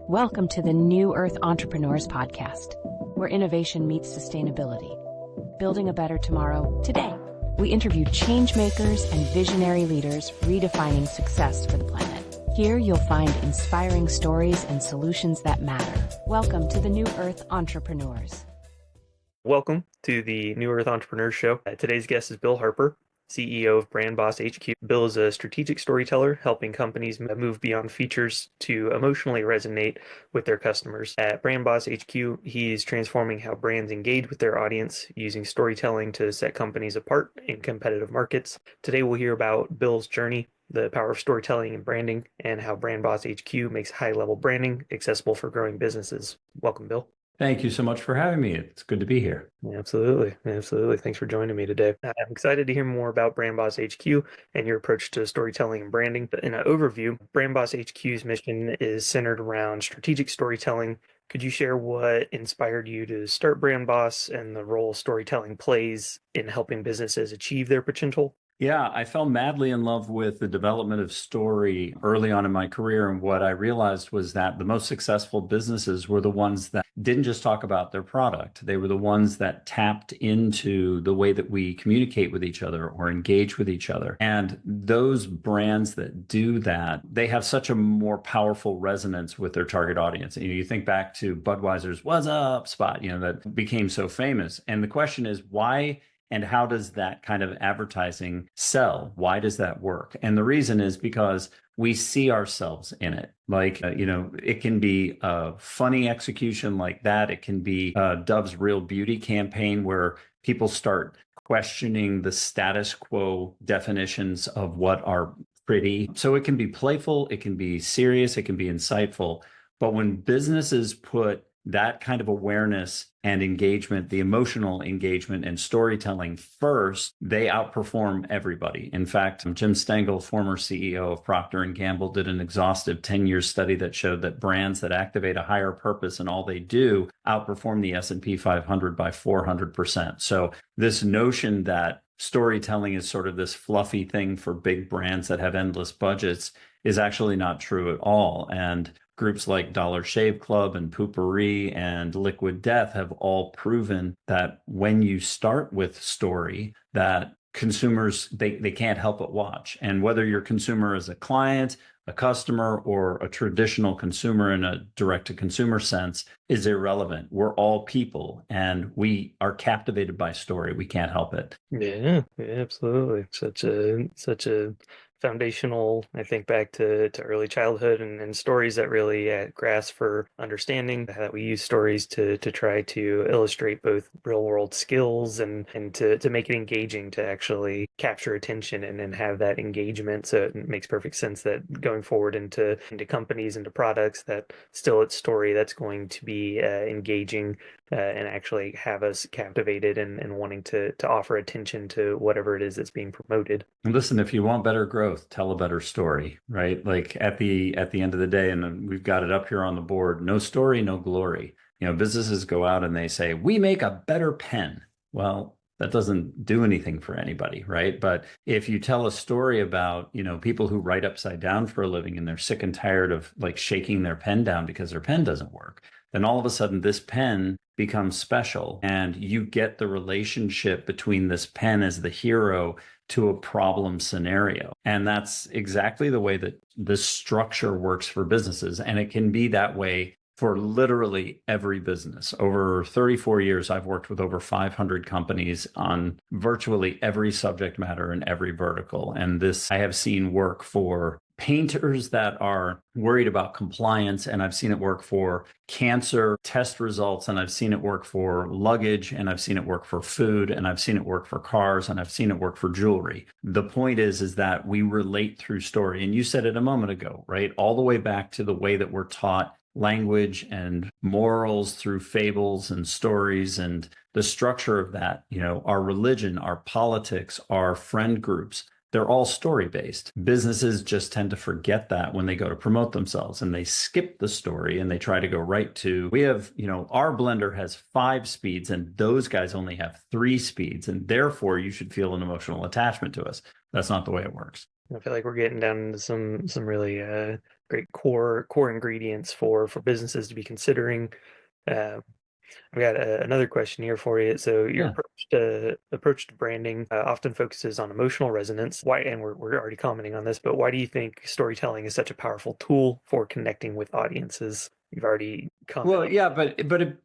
Welcome to the New Earth Entrepreneurs Podcast, where innovation meets sustainability. Building a better tomorrow, today. We interview change makers and visionary leaders redefining success for the planet. Here you'll find inspiring stories and solutions that matter. Welcome to the New Earth Entrepreneurs. Welcome to the New Earth Entrepreneurs Show. Today's guest is Bill Harper, CEO of Brand Boss HQ. Bill is a strategic storyteller helping companies move beyond features to emotionally resonate with their customers. At Brand Boss HQ, he's transforming how brands engage with their audience using storytelling to set companies apart in competitive markets. Today we'll hear about Bill's journey, the power of storytelling and branding, and how Brand Boss HQ makes high-level branding accessible for growing businesses. Welcome, Bill. Thank you so much for having me. It's good to be here. Absolutely. Thanks for joining me today. I'm excited to hear more about Brand Boss HQ and your approach to storytelling and branding. In an overview, Brand Boss HQ's mission is centered around strategic storytelling. Could you share what inspired you to start Brand Boss and the role storytelling plays in helping businesses achieve their potential? Yeah, I fell madly in love with the development of story early on in my career. And what I realized was that the most successful businesses were the ones that didn't just talk about their product. They were the ones that tapped into the way that we communicate with each other or engage with each other. And those brands that do that, they have such a more powerful resonance with their target audience. You think back to Budweiser's "What's Up" spot, that became so famous. And the question is, why and how does that kind of advertising sell? Why does that work? And the reason is because we see ourselves in it. It can be a funny execution like that. It can be Dove's Real Beauty campaign where people start questioning the status quo definitions of what are pretty. So it can be playful, it can be serious, it can be insightful. But when businesses put that kind of awareness and engagement, the emotional engagement and storytelling first, they outperform everybody. In fact, Jim Stengel, former CEO of Procter & Gamble, did an exhaustive 10-year study that showed that brands that activate a higher purpose in all they do outperform the S&P 500 by 400%. So this notion that storytelling is sort of this fluffy thing for big brands that have endless budgets is actually not true at all. And groups like Dollar Shave Club and Poopery and Liquid Death have all proven that when you start with story, that consumers, they can't help but watch. And whether your consumer is a client, a customer, or a traditional consumer in a direct-to-consumer sense is irrelevant. We're all people, and we are captivated by story. We can't help it. Yeah, absolutely. Such a foundational, I think, back to early childhood and stories that really grasp for understanding, that we use stories to try to illustrate both real world skills and to make it engaging, to actually capture attention and have that engagement. So it makes perfect sense that going forward into companies, into products, that still it's story that's going to be engaging and actually have us captivated and wanting to offer attention to whatever it is that's being promoted. Listen, if you want better growth, tell a better story, right? Like at the end of the day, and we've got it up here on the board, no story, no glory. Businesses go out and they say, we make a better pen. Well, that doesn't do anything for anybody, right? But if you tell a story about, people who write upside down for a living and they're sick and tired of shaking their pen down because their pen doesn't work, then all of a sudden this pen becomes special and you get the relationship between this pen as the hero to a problem scenario. And that's exactly the way that this structure works for businesses. And it can be that way for literally every business. Over 34 years, I've worked with over 500 companies on virtually every subject matter in every vertical. And this I have seen work for painters that are worried about compliance, and I've seen it work for cancer test results, and I've seen it work for luggage, and I've seen it work for food, and I've seen it work for cars, and I've seen it work for jewelry. The point is that we relate through story. And you said it a moment ago, right? All the way back to the way that we're taught language and morals through fables and stories, and the structure of that, our religion, our politics, our friend groups, they're all story-based. Businesses just tend to forget that when they go to promote themselves, and they skip the story and they try to go right to, we have, our blender has 5 speeds and those guys only have 3 speeds, and therefore you should feel an emotional attachment to us. That's not the way it works. I feel like we're getting down into some really great core ingredients for businesses to be considering. Uh, I've got another question here for you. So your Yeah. approach to branding often focuses on emotional resonance. Why? And we're already commenting on this, but why do you think storytelling is such a powerful tool for connecting with audiences? You've already Well, commented. yeah,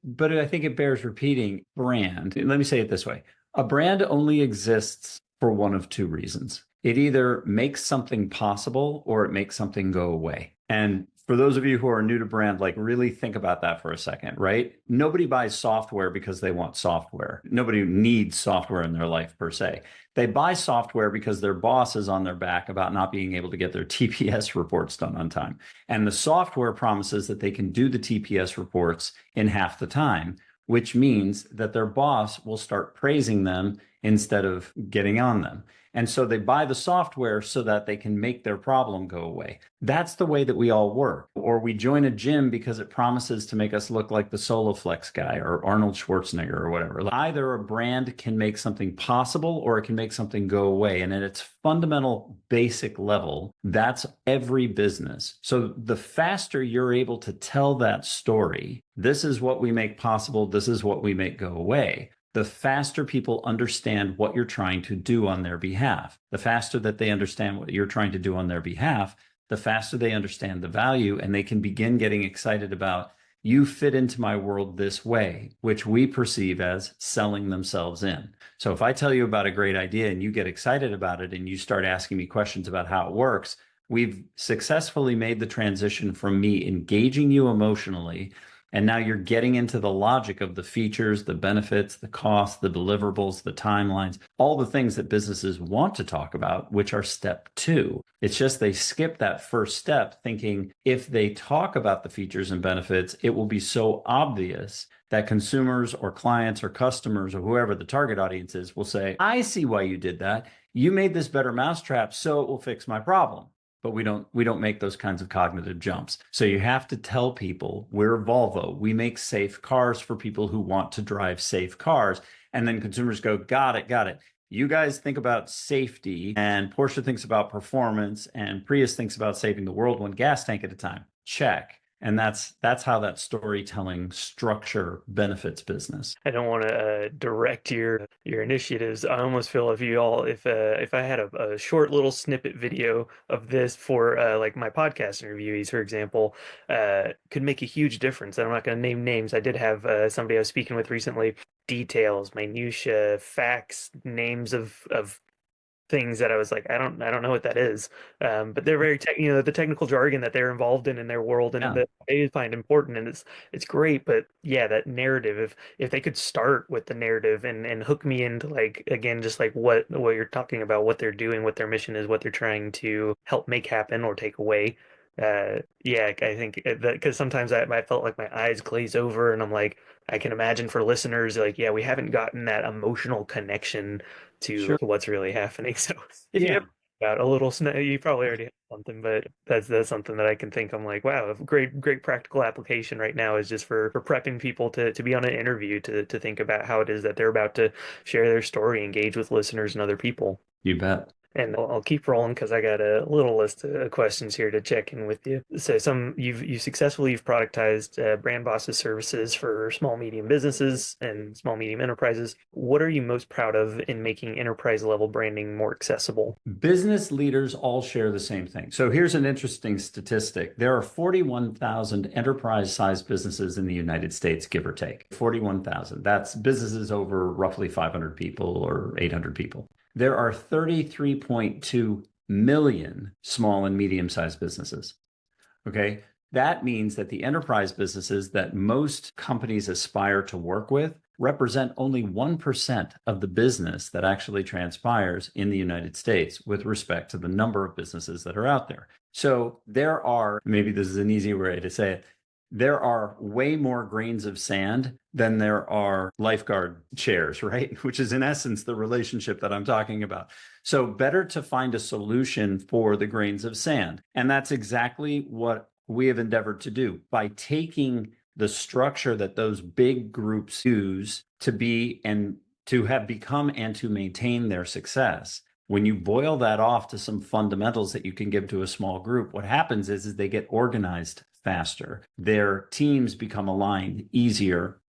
but I think it bears repeating. Brand. Let me say it this way: a brand only exists for one of two reasons. It either makes something possible or it makes something go away. And for those of you who are new to brand, like really think about that for a second, right? Nobody buys software because they want software. Nobody needs software in their life per se. They buy software because their boss is on their back about not being able to get their TPS reports done on time. And the software promises that they can do the TPS reports in half the time, which means that their boss will start praising them instead of getting on them. And so they buy the software so that they can make their problem go away. That's the way that we all work. Or we join a gym because it promises to make us look like the Soloflex guy or Arnold Schwarzenegger or whatever. Either a brand can make something possible or it can make something go away. And at its fundamental basic level, that's every business. So the faster you're able to tell that story, this is what we make possible, this is what we make go away, the faster people understand what you're trying to do on their behalf. The faster that they understand what you're trying to do on their behalf, the faster they understand the value, and they can begin getting excited about, you fit into my world this way, which we perceive as selling themselves in. So if I tell you about a great idea and you get excited about it and you start asking me questions about how it works, we've successfully made the transition from me engaging you emotionally, and now you're getting into the logic of the features, the benefits, the costs, the deliverables, the timelines, all the things that businesses want to talk about, which are step two. It's just they skip that first step thinking if they talk about the features and benefits, it will be so obvious that consumers or clients or customers or whoever the target audience is will say, I see why you did that. You made this better mousetrap, so it will fix my problem. But we don't make those kinds of cognitive jumps. So you have to tell people we're Volvo. We make safe cars for people who want to drive safe cars. And then consumers go, got it, got it. You guys think about safety, and Porsche thinks about performance, and Prius thinks about saving the world one gas tank at a time. Check. And that's how that storytelling structure benefits business. I don't want to direct your initiatives. I almost feel if I had a short little snippet video of this for like my podcast interviewees, for example, could make a huge difference. And I'm not going to name names. I did have somebody I was speaking with recently. Details, minutia, facts, names of things that I was like, I don't know what that is. But they're very the technical jargon that they're involved in their world and Yeah, that they find important, and it's great. But yeah, that narrative, if they could start with the narrative and hook me into, like, again, just like what you're talking about, what they're doing, what their mission is, what they're trying to help make happen or take away. Yeah, I think that because sometimes I felt like my eyes glaze over, and I'm like, I can imagine for listeners, like, yeah, we haven't gotten that emotional connection to sure. what's really happening. So if you Yeah. have about a little you probably already have something, but that's something that I can think. I'm like, wow, a great practical application right now is just for prepping people to be on an interview, to think about how it is that they're about to share their story, engage with listeners and other people. You bet. And I'll keep rolling because I got a little list of questions here to check in with you. So you've successfully productized Brand Boss's services for small medium businesses and small medium enterprises. What are you most proud of in making enterprise level branding more accessible? Business leaders all share the same thing. So here's an interesting statistic. There are 41,000 enterprise-sized businesses in the United States, give or take. 41,000. That's businesses over roughly 500 people or 800 people. There are 33.2 million small and medium-sized businesses. Okay. That means that the enterprise businesses that most companies aspire to work with represent only 1% of the business that actually transpires in the United States with respect to the number of businesses that are out there. So there are, maybe this is an easy way to say it, there are way more grains of sand than there are lifeguard chairs, right? Which is in essence the relationship that I'm talking about. So better to find a solution for the grains of sand. And that's exactly what we have endeavored to do by taking the structure that those big groups use to be and to have become and to maintain their success. When you boil that off to some fundamentals that you can give to a small group, what happens is they get organized faster. Their teams become aligned easier.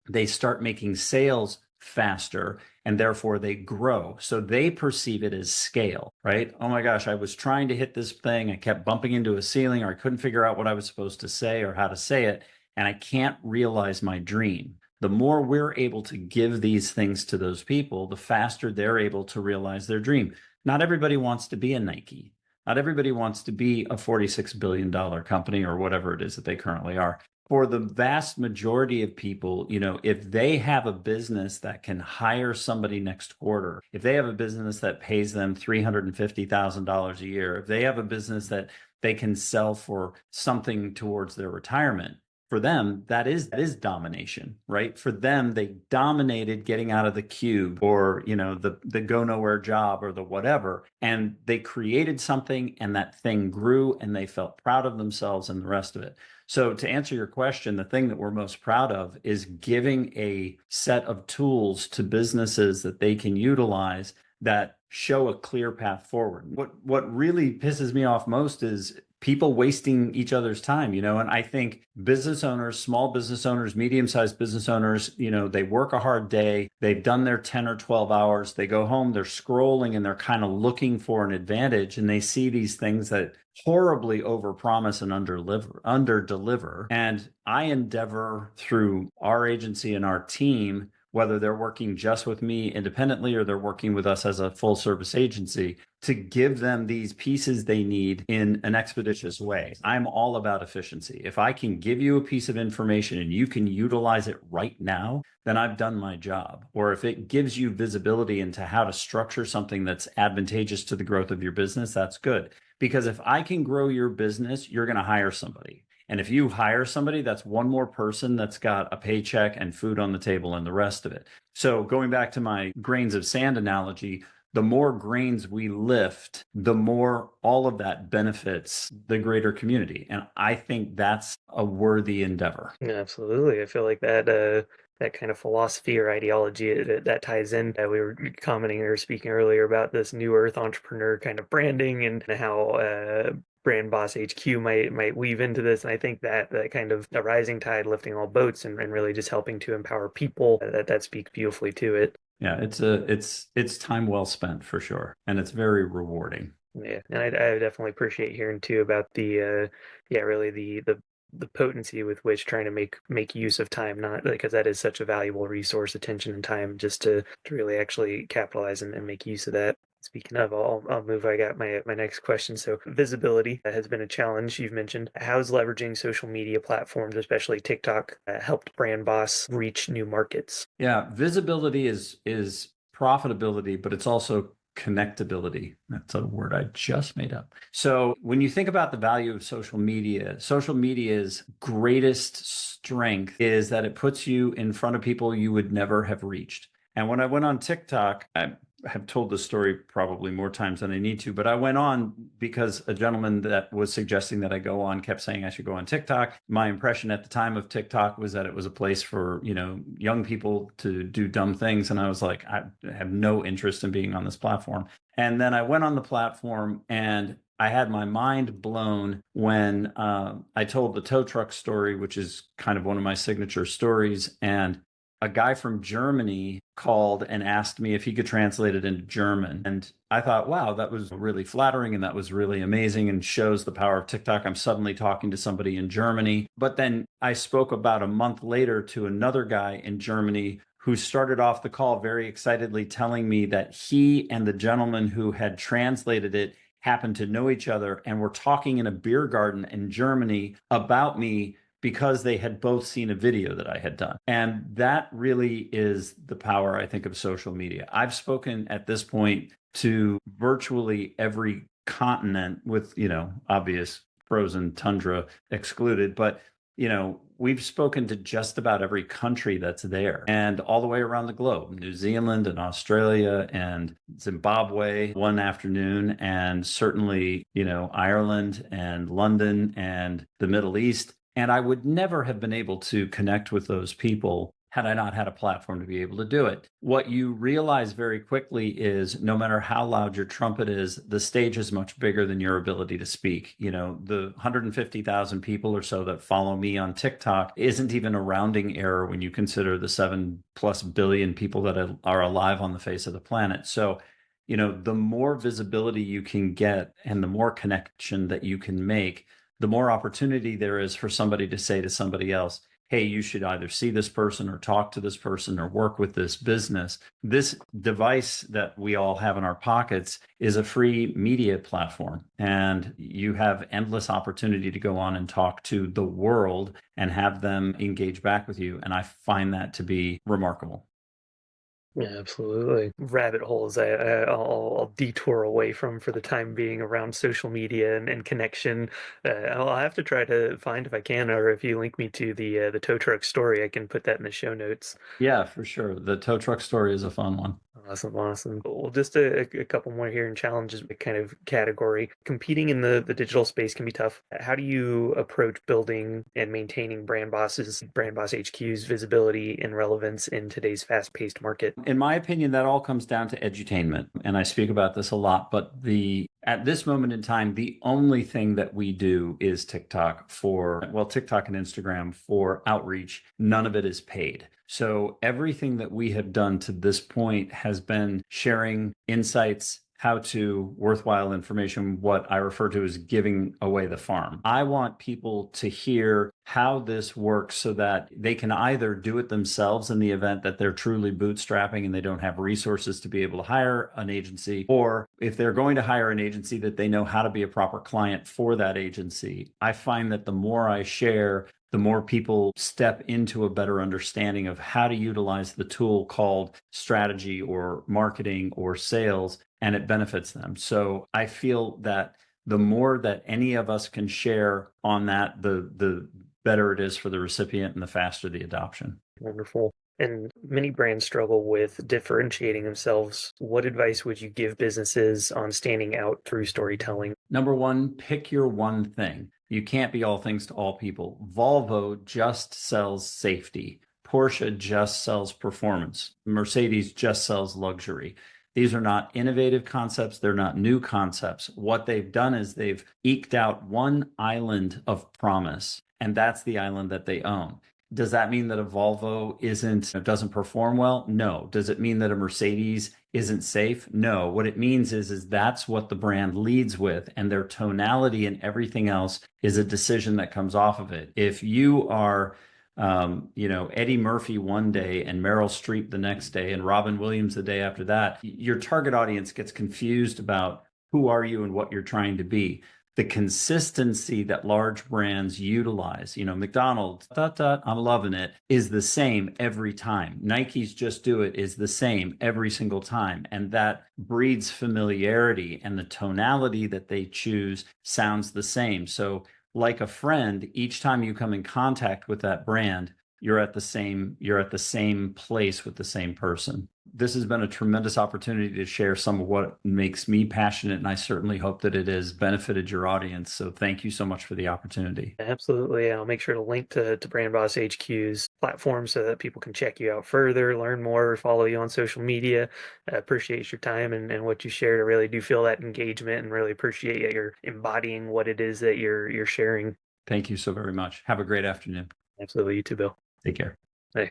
They start making sales faster, and therefore they grow. So they perceive it as scale, right? Oh my gosh, I was trying to hit this thing. I kept bumping into a ceiling, or I couldn't figure out what I was supposed to say or how to say it, and I can't realize my dream. The more we're able to give these things to those people, the faster they're able to realize their dream. Not everybody wants to be a Nike. Not everybody wants to be a $46 billion company or whatever it is that they currently are. For the vast majority of people, if they have a business that can hire somebody next quarter, if they have a business that pays them $350,000 a year, if they have a business that they can sell for something towards their retirement, for them, that is domination, right? For them, they dominated getting out of the cube or, the go nowhere job or the whatever. And they created something, and that thing grew, and they felt proud of themselves and the rest of it. So to answer your question, the thing that we're most proud of is giving a set of tools to businesses that they can utilize that show a clear path forward. What really pisses me off most is people wasting each other's time, and I think business owners, small business owners, medium-sized business owners, they work a hard day, they've done their 10 or 12 hours, they go home, they're scrolling, and they're kind of looking for an advantage, and they see these things that horribly overpromise and underdeliver. And I endeavor through our agency and our team, whether they're working just with me independently or they're working with us as a full service agency, to give them these pieces they need in an expeditious way. I'm all about efficiency. If I can give you a piece of information and you can utilize it right now, then I've done my job. Or if it gives you visibility into how to structure something that's advantageous to the growth of your business, that's good. Because if I can grow your business, you're going to hire somebody. And if you hire somebody, that's one more person that's got a paycheck and food on the table and the rest of it. So going back to my grains of sand analogy, the more grains we lift, the more all of that benefits the greater community. And I think that's a worthy endeavor. Yeah, absolutely. I feel like that kind of philosophy or ideology that ties in. We were commenting or speaking earlier about this new earth entrepreneur kind of branding and how Brand Boss HQ might weave into this. And I think that kind of a rising tide lifting all boats and really just helping to empower people, that speaks beautifully to it. Yeah, it's time well spent for sure. And it's very rewarding. Yeah. And I definitely appreciate hearing too about really the potency with which trying to make use of time, not because that is such a valuable resource, attention and time, just to really actually capitalize and make use of that. Speaking of, I'll move. I got my next question. So visibility has been a challenge you've mentioned. How's leveraging social media platforms, especially TikTok, helped Brand Boss reach new markets? Yeah, visibility is profitability, but it's also connectability. That's a word I just made up. So when you think about the value of social media's greatest strength is that it puts you in front of people you would never have reached. And when I went on TikTok, I have told this story probably more times than I need to, but I went on because a gentleman that was suggesting that I go on kept saying I should go on TikTok. My impression at the time of TikTok was that it was a place for, young people to do dumb things. And I was like, I have no interest in being on this platform. And then I went on the platform and I had my mind blown when I told the tow truck story, which is kind of one of my signature stories. And a guy from Germany called and asked me if he could translate it into German. And I thought, wow, that was really flattering and that was really amazing and shows the power of TikTok. I'm suddenly talking to somebody in Germany. But then I spoke about a month later to another guy in Germany who started off the call very excitedly telling me that he and the gentleman who had translated it happened to know each other and were talking in a beer garden in Germany about me because they had both seen a video that I had done. And that really is the power, I think, of social media. I've spoken at this point to virtually every continent with, obvious frozen tundra excluded, but, we've spoken to just about every country that's there and all the way around the globe, New Zealand and Australia and Zimbabwe one afternoon, and certainly, Ireland and London and the Middle East. And I would never have been able to connect with those people had I not had a platform to be able to do it. What you realize very quickly is no matter how loud your trumpet is, the stage is much bigger than your ability to speak. The 150,000 people or so that follow me on TikTok isn't even a rounding error when you consider the 7+ billion people that are alive on the face of the planet. So, the more visibility you can get and the more connection that you can make, the more opportunity there is for somebody to say to somebody else, hey, you should either see this person or talk to this person or work with this business. This device that we all have in our pockets is a free media platform, and you have endless opportunity to go on and talk to the world and have them engage back with you. And I find that to be remarkable. Yeah, absolutely. Rabbit holes I'll detour away from for the time being around social media and connection. I'll have to try to find, if I can, or if you link me to the tow truck story, I can put that in the show notes. Yeah, for sure. The tow truck story is a fun one. Awesome, awesome. Well, just a couple more here in challenges kind of category. Competing in the digital space can be tough. How do you approach building and maintaining Brand Boss HQ's visibility and relevance in today's fast-paced market? In my opinion, that all comes down to edutainment. And I speak about this a lot, but at this moment in time, the only thing that we do is TikTok and Instagram for outreach. None of it is paid. So everything that we have done to this point has been sharing insights, how-to, worthwhile information, what I refer to as giving away the farm. I want people to hear how this works so that they can either do it themselves in the event that they're truly bootstrapping and they don't have resources to be able to hire an agency, or if they're going to hire an agency, that they know how to be a proper client for that agency. I find that the more I share, the more people step into a better understanding of how to utilize the tool called strategy or marketing or sales, and it benefits them. So I feel that the more that any of us can share on that, the better it is for the recipient and the faster the adoption. Wonderful. And many brands struggle with differentiating themselves. What advice would you give businesses on standing out through storytelling? Number one, pick your one thing. You can't be all things to all people. Volvo just sells safety. Porsche just sells performance. Mercedes just sells luxury. These are not innovative concepts. They're not new concepts. What they've done is they've eked out one island of promise, and that's the island that they own. Does that mean that a Volvo doesn't perform well? No. Does it mean that a Mercedes isn't safe? No. What it means is that's what the brand leads with, and their tonality and everything else is a decision that comes off of it. If you are Eddie Murphy one day and Meryl Streep the next day and Robin Williams the day after that, your target audience gets confused about who are you and what you're trying to be. The consistency that large brands utilize, McDonald's, I'm loving it, is the same every time. Nike's Just Do It is the same every single time. And that breeds familiarity, and the tonality that they choose sounds the same. So like a friend, each time you come in contact with that brand, you're at the same place with the same person. This has been a tremendous opportunity to share some of what makes me passionate, and I certainly hope that it has benefited your audience. So thank you so much for the opportunity. Absolutely. I'll make sure to link to Brand Boss HQ's platform so that people can check you out further, learn more, follow you on social media. I appreciate your time and what you shared. I really do feel that engagement and really appreciate that you're embodying what it is that you're sharing. Thank you so very much. Have a great afternoon. Absolutely. You too, Bill. Take care. Bye.